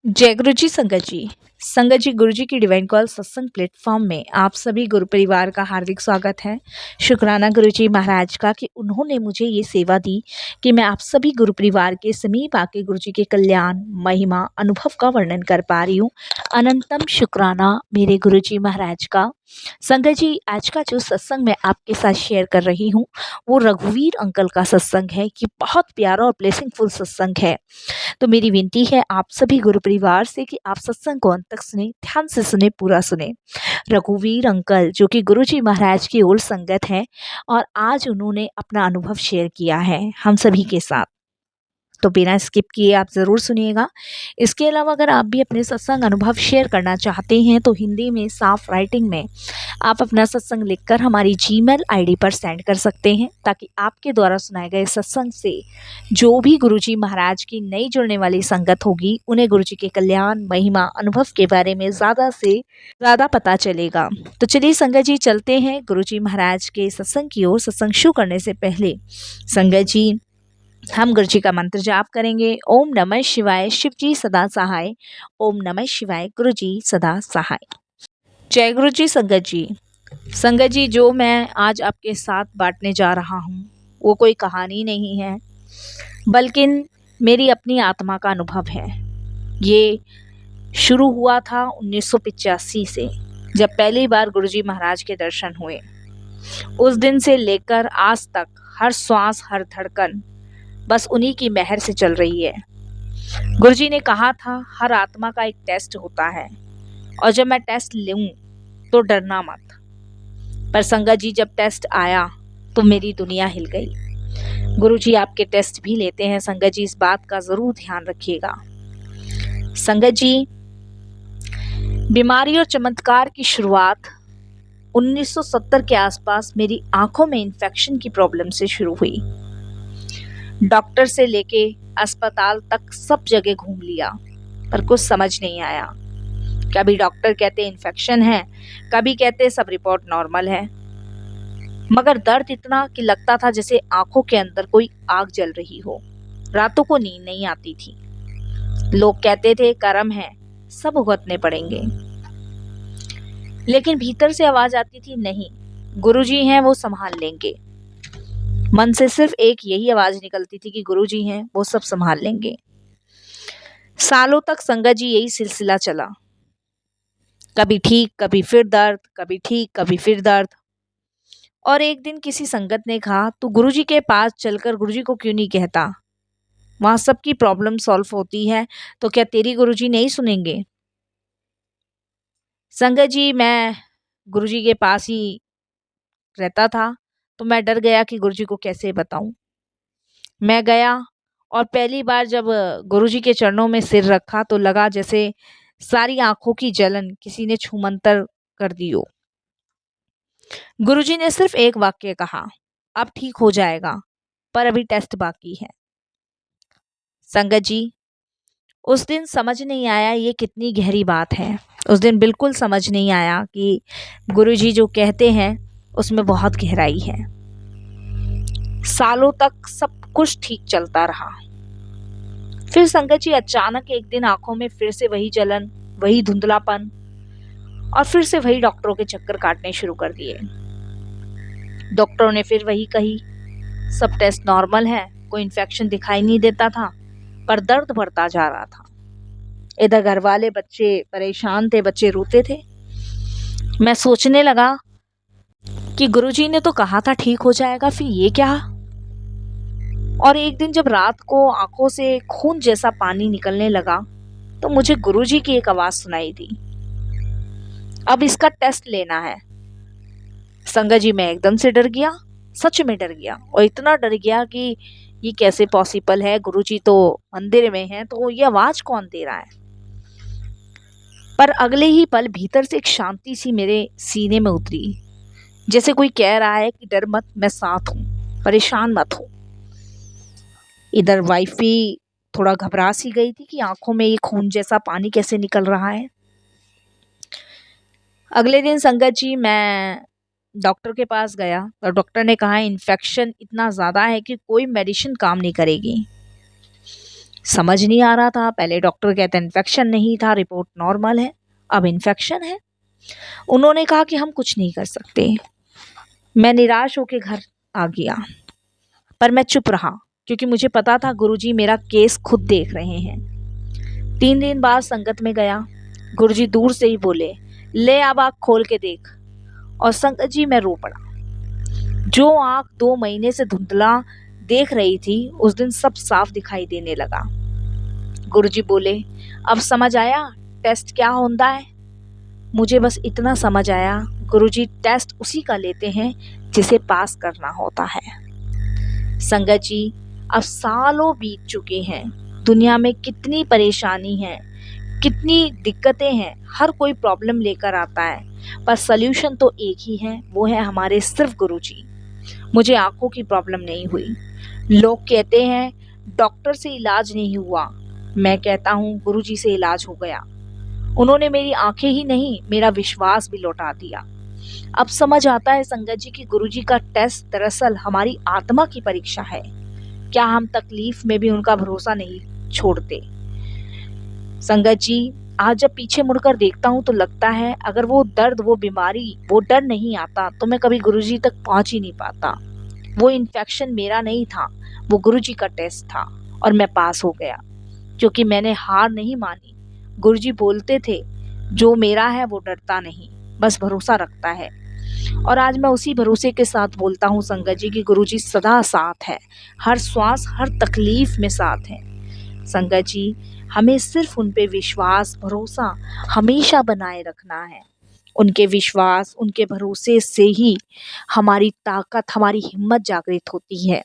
जय गुरु जी संगत जी। संगत जी, गुरु जी की डिवाइन कॉल सत्संग प्लेटफॉर्म में आप सभी गुरु परिवार का हार्दिक स्वागत है। शुक्राना गुरु जी महाराज का कि उन्होंने मुझे ये सेवा दी कि मैं आप सभी गुरु परिवार के समीप आके गुरु जी के कल्याण, महिमा, अनुभव का वर्णन कर पा रही हूँ। अनंतम शुक्राना मेरे गुरु जी महाराज का। संगत जी, आज का जो सत्संग मैं आपके साथ शेयर कर रही हूँ वो रघुवीर अंकल का सत्संग है कि बहुत प्यारा और ब्लेसिंगफुल सत्संग है। तो मेरी विनती है आप सभी गुरु परिवार से कि आप सत्संग को अंत तक सुने, ध्यान से सुने, पूरा सुने। रघुवीर अंकल जो कि गुरु जी महाराज की ओल्ड संगत है और आज उन्होंने अपना अनुभव शेयर किया है हम सभी के साथ, तो बिना स्किप किए आप ज़रूर सुनिएगा। इसके अलावा अगर आप भी अपने सत्संग अनुभव शेयर करना चाहते हैं तो हिंदी में साफ राइटिंग में आप अपना सत्संग लिखकर हमारी जीमेल आईडी पर सेंड कर सकते हैं, ताकि आपके द्वारा सुनाए गए सत्संग से जो भी गुरुजी महाराज की नई जुड़ने वाली संगत होगी उन्हें गुरुजी के कल्याण, महिमा, अनुभव के बारे में ज़्यादा से ज़्यादा पता चलेगा। तो चलिए संगत जी, चलते हैं गुरुजी महाराज के सत्संग की ओर। सत्संग शुरू करने से पहले संगत जी हम गुरु जी का मंत्र जाप करेंगे। ओम नमः शिवाय, शिव जी सदा सहाय। ओम नमः शिवाय, गुरु जी सदा सहाय। जय गुरु जी संगत जी। संगत जी, जो मैं आज आपके साथ बांटने जा रहा हूँ वो कोई कहानी नहीं है, बल्कि मेरी अपनी आत्मा का अनुभव है। ये शुरू हुआ था 1985 से, जब पहली बार गुरु जी महाराज के दर्शन हुए। उस दिन से लेकर आज तक हर श्वास, हर धड़कन बस उन्हीं की मेहर से चल रही है। गुरुजी ने कहा था हर आत्मा का एक टेस्ट होता है और जब मैं टेस्ट लूं तो डरना मत। पर संगत जी, जब टेस्ट आया तो मेरी दुनिया हिल गई। गुरुजी आपके टेस्ट भी लेते हैं संगत जी, इस बात का जरूर ध्यान रखिएगा। संगत जी, बीमारी और चमत्कार की शुरुआत 1970 के आसपास मेरी आंखों में इन्फेक्शन की प्रॉब्लम से शुरू हुई। डॉक्टर से लेके अस्पताल तक सब जगह घूम लिया पर कुछ समझ नहीं आया। कभी डॉक्टर कहते इन्फेक्शन है, कभी कहते सब रिपोर्ट नॉर्मल है, मगर दर्द इतना कि लगता था जैसे आंखों के अंदर कोई आग जल रही हो। रातों को नींद नहीं आती थी। लोग कहते थे कर्म है, सब भुगतने पड़ेंगे, लेकिन भीतर से आवाज आती थी नहीं, गुरुजी हैं वो संभाल लेंगे। मन से सिर्फ एक यही आवाज निकलती थी कि गुरुजी हैं वो सब संभाल लेंगे। सालों तक संगत जी यही सिलसिला चला, कभी ठीक, कभी फिर दर्द, कभी ठीक, कभी फिर दर्द। और एक दिन किसी संगत ने कहा तू गुरुजी के पास चलकर गुरुजी को क्यों नहीं कहता, वहां सबकी प्रॉब्लम सॉल्व होती है, तो क्या तेरी गुरुजी नहीं सुनेंगे। संगत जी, मैं गुरुजी के पास ही रहता था तो मैं डर गया कि गुरुजी को कैसे बताऊं। मैं गया और पहली बार जब गुरुजी के चरणों में सिर रखा तो लगा जैसे सारी आंखों की जलन किसी ने छूमंतर कर दी हो। गुरुजी ने सिर्फ एक वाक्य कहा, अब ठीक हो जाएगा, पर अभी टेस्ट बाकी है। संगत जी, उस दिन समझ नहीं आया ये कितनी गहरी बात है। उस दिन बिल्कुल समझ नहीं आया कि गुरुजी जो कहते हैं उसमें बहुत गहराई है। सालों तक सब कुछ ठीक चलता रहा। फिर संगत जी, अचानक एक दिन आंखों में फिर से वही जलन, वही धुंधलापन और फिर से वही डॉक्टरों के चक्कर काटने शुरू कर दिए। डॉक्टरों ने फिर वही कही, सब टेस्ट नॉर्मल है, कोई इन्फेक्शन दिखाई नहीं देता था, पर दर्द बढ़ता जा रहा था। इधर घर वाले, बच्चे परेशान थे, बच्चे रोते थे। मैं सोचने लगा कि गुरुजी ने तो कहा था ठीक हो जाएगा, फिर ये क्या। और एक दिन जब रात को आंखों से खून जैसा पानी निकलने लगा तो मुझे गुरुजी की एक आवाज सुनाई दी, अब इसका टेस्ट लेना है। संगत जी, मैं एकदम से डर गया, सच में डर गया, और इतना डर गया कि ये कैसे पॉसिबल है, गुरुजी तो मंदिर में हैं, तो ये आवाज कौन दे रहा है। पर अगले ही पल भीतर से एक शांति सी मेरे सीने में उतरी, जैसे कोई कह रहा है कि डर मत, मैं साथ हूं, परेशान मत हो। इधर वाइफ भी थोड़ा घबरा सी गई थी कि आंखों में ये खून जैसा पानी कैसे निकल रहा है। अगले दिन संगत जी, मैं डॉक्टर के पास गया और डॉक्टर ने कहा इन्फेक्शन इतना ज़्यादा है कि कोई मेडिसिन काम नहीं करेगी। समझ नहीं आ रहा था। पहले डॉक्टर कहते इन्फेक्शन नहीं था, रिपोर्ट नॉर्मल है, अब इन्फेक्शन है। उन्होंने कहा कि हम कुछ नहीं कर सकते। मैं निराश होकर घर आ गया, पर मैं चुप रहा क्योंकि मुझे पता था गुरुजी मेरा केस खुद देख रहे हैं। 3 दिन बाद संगत में गया। गुरुजी दूर से ही बोले, ले अब आँख खोल के देख। और संगत जी मैं रो पड़ा। जो आँख 2 महीने से धुंधला देख रही थी, उस दिन सब साफ दिखाई देने लगा। गुरुजी बोले, अब समझ आया टेस्ट क्या होता है? मुझे बस इतना समझ आया, गुरुजी टेस्ट उसी का लेते हैं जिसे पास करना होता है। संगत जी, अब सालों बीत चुके हैं। दुनिया में कितनी परेशानी है, कितनी दिक्कतें हैं, हर कोई प्रॉब्लम लेकर आता है, पर सल्यूशन तो एक ही है, वो है हमारे सिर्फ गुरुजी। मुझे आंखों की प्रॉब्लम नहीं हुई। लोग कहते हैं डॉक्टर से इलाज नहीं हुआ, मैं कहता हूँ गुरुजी से इलाज हो गया। उन्होंने मेरी आंखें ही नहीं, मेरा विश्वास भी लौटा दिया। अब समझ आता है संगत जी कि गुरुजी का टेस्ट दरअसल हमारी आत्मा की परीक्षा है। क्या हम तकलीफ में भी उनका भरोसा नहीं छोड़ते? संगत जी, आज जब पीछे मुड़कर देखता हूँ तो लगता है अगर वो दर्द, वो बीमारी, वो डर नहीं आता तो मैं कभी गुरुजी तक पहुंच ही नहीं पाता। वो इन्फेक्शन मेरा नहीं था, वो गुरुजी का टेस्ट था और मैं पास हो गया क्योंकि मैंने हार नहीं मानी। गुरुजी बोलते थे, जो मेरा है वो डरता नहीं, बस भरोसा रखता है। और आज मैं उसी भरोसे के साथ बोलता हूँ संगत जी कि गुरुजी सदा साथ है, हर श्वास, हर तकलीफ में साथ है। संगत जी, हमें सिर्फ उन पे विश्वास, भरोसा हमेशा बनाए रखना है। उनके विश्वास, उनके भरोसे से ही हमारी ताकत, हमारी हिम्मत जागृत होती है।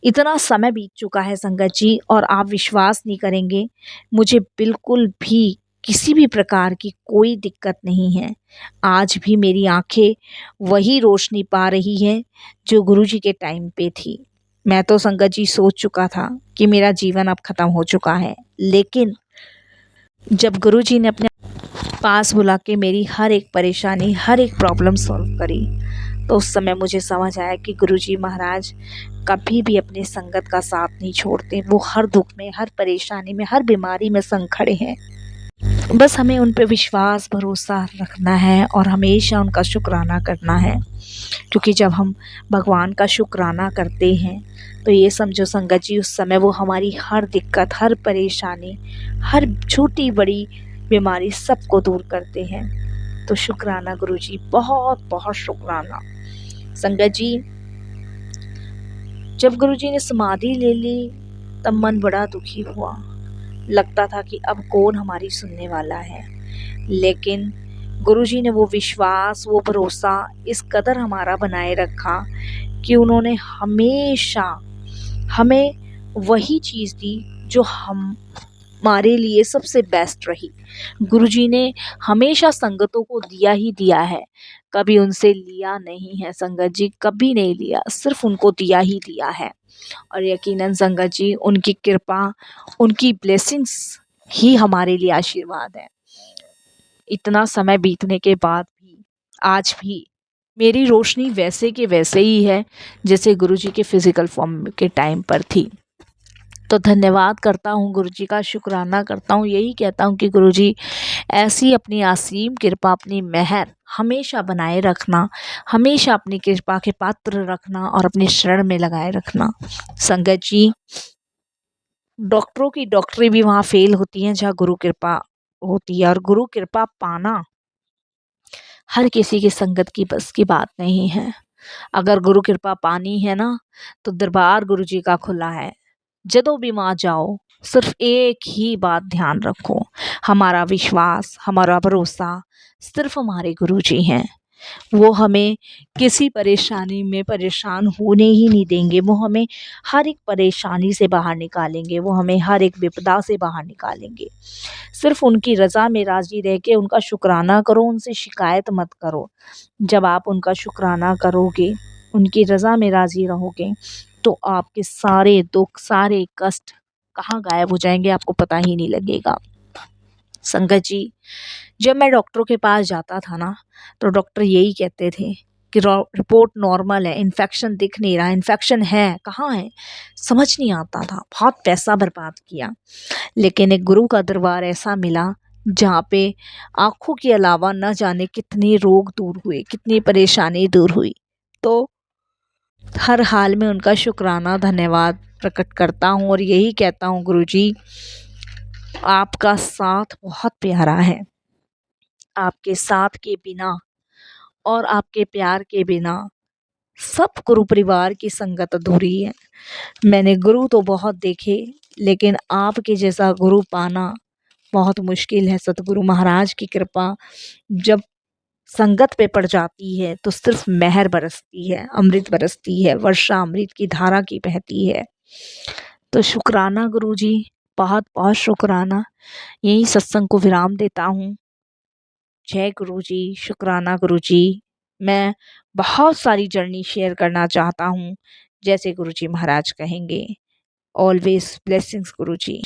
इतना समय बीत चुका है संगत जी, और आप विश्वास नहीं करेंगे, मुझे बिल्कुल भी किसी भी प्रकार की कोई दिक्कत नहीं है। आज भी मेरी आंखें वही रोशनी पा रही हैं जो गुरुजी के टाइम पे थी। मैं तो संगत जी सोच चुका था कि मेरा जीवन अब खत्म हो चुका है, लेकिन जब गुरुजी ने अपने पास बुला के मेरी हर एक परेशानी, हर एक प्रॉब्लम सॉल्व करी, तो उस समय मुझे समझ आया कि गुरुजी महाराज कभी भी अपने संगत का साथ नहीं छोड़ते। वो हर दुख में, हर परेशानी में, हर बीमारी में संग खड़े हैं। बस हमें उन पे विश्वास, भरोसा रखना है और हमेशा उनका शुक्राना करना है, क्योंकि जब हम भगवान का शुक्राना करते हैं तो ये समझो संगत जी, उस समय वो हमारी हर दिक्कत, हर परेशानी, हर छोटी बड़ी बीमारी सबको दूर करते हैं। तो शुक्राना गुरुजी, बहुत बहुत शुक्राना। संगत जी, जब गुरुजी ने समाधि ले ली तब मन बड़ा दुखी हुआ। लगता था कि अब कौन हमारी सुनने वाला है, लेकिन गुरुजी ने वो विश्वास, वो भरोसा इस कदर हमारा बनाए रखा कि उन्होंने हमेशा हमें वही चीज़ दी जो हमारे लिए सबसे बेस्ट रही। गुरुजी ने हमेशा संगतों को दिया ही दिया है, कभी उनसे लिया नहीं है संगत जी, कभी नहीं लिया, सिर्फ उनको दिया ही दिया है। और यकीनन संगत जी, उनकी कृपा, उनकी ब्लेसिंग्स ही हमारे लिए आशीर्वाद है। इतना समय बीतने के बाद भी आज भी मेरी रोशनी वैसे के वैसे ही है जैसे गुरुजी के फिजिकल फॉर्म के टाइम पर थी। तो धन्यवाद करता हूँ गुरुजी का, शुक्राना करता हूँ, यही कहता हूँ कि गुरुजी ऐसी अपनी असीम कृपा, अपनी मेहर हमेशा बनाए रखना, हमेशा अपनी कृपा के पात्र रखना और अपने शरण में लगाए रखना। संगत जी, डॉक्टरों की डॉक्टरी भी वहाँ फेल होती है जहाँ गुरु कृपा होती है, और गुरु कृपा पाना हर किसी की संगत की बस की बात नहीं है। अगर गुरु कृपा पानी है ना, तो दरबार गुरु जी का खुला है। जदों भी माँ जाओ, सिर्फ एक ही बात ध्यान रखो, हमारा विश्वास, हमारा भरोसा सिर्फ हमारे गुरु जी हैं। वो हमें किसी परेशानी में परेशान होने ही नहीं देंगे। वो हमें हर एक परेशानी से बाहर निकालेंगे, वो हमें हर एक विपदा से बाहर निकालेंगे। सिर्फ उनकी रज़ा में राज़ी रह के उनका शुक्राना करो, उनसे शिकायत मत करो। जब आप उनका शुक्राना करोगे, उनकी रज़ा में राज़ी रहोगे, तो आपके सारे दुख, सारे कष्ट कहाँ गायब हो जाएंगे, आपको पता ही नहीं लगेगा। संगत जी, जब मैं डॉक्टरों के पास जाता था ना, तो डॉक्टर यही कहते थे कि रिपोर्ट नॉर्मल है, इन्फेक्शन दिख नहीं रहा, इन्फेक्शन है कहाँ है समझ नहीं आता था। बहुत पैसा बर्बाद किया, लेकिन एक गुरु का दरबार ऐसा मिला जहाँ पे आँखों के अलावा न जाने कितने रोग दूर हुए, कितनी परेशानी दूर हुई। तो हर हाल में उनका शुक्राना धन्यवाद प्रकट करता हूँ और यही कहता हूँ, गुरुजी आपका साथ बहुत प्यारा है। आपके साथ के बिना और आपके प्यार के बिना सब गुरु परिवार की संगत अधूरी है। मैंने गुरु तो बहुत देखे, लेकिन आपके जैसा गुरु पाना बहुत मुश्किल है। सतगुरु महाराज की कृपा जब संगत पे पड़ जाती है तो सिर्फ मेहर बरसती है, अमृत बरसती है, वर्षा अमृत की धारा की बहती है। तो शुक्राना गुरुजी, बहुत बहुत शुक्राना। यही सत्संग को विराम देता हूँ। जय गुरुजी, शुक्राना गुरुजी। मैं बहुत सारी जर्नी शेयर करना चाहता हूँ, जैसे गुरुजी महाराज कहेंगे। ऑलवेज ब्लेसिंग्स गुरुजी।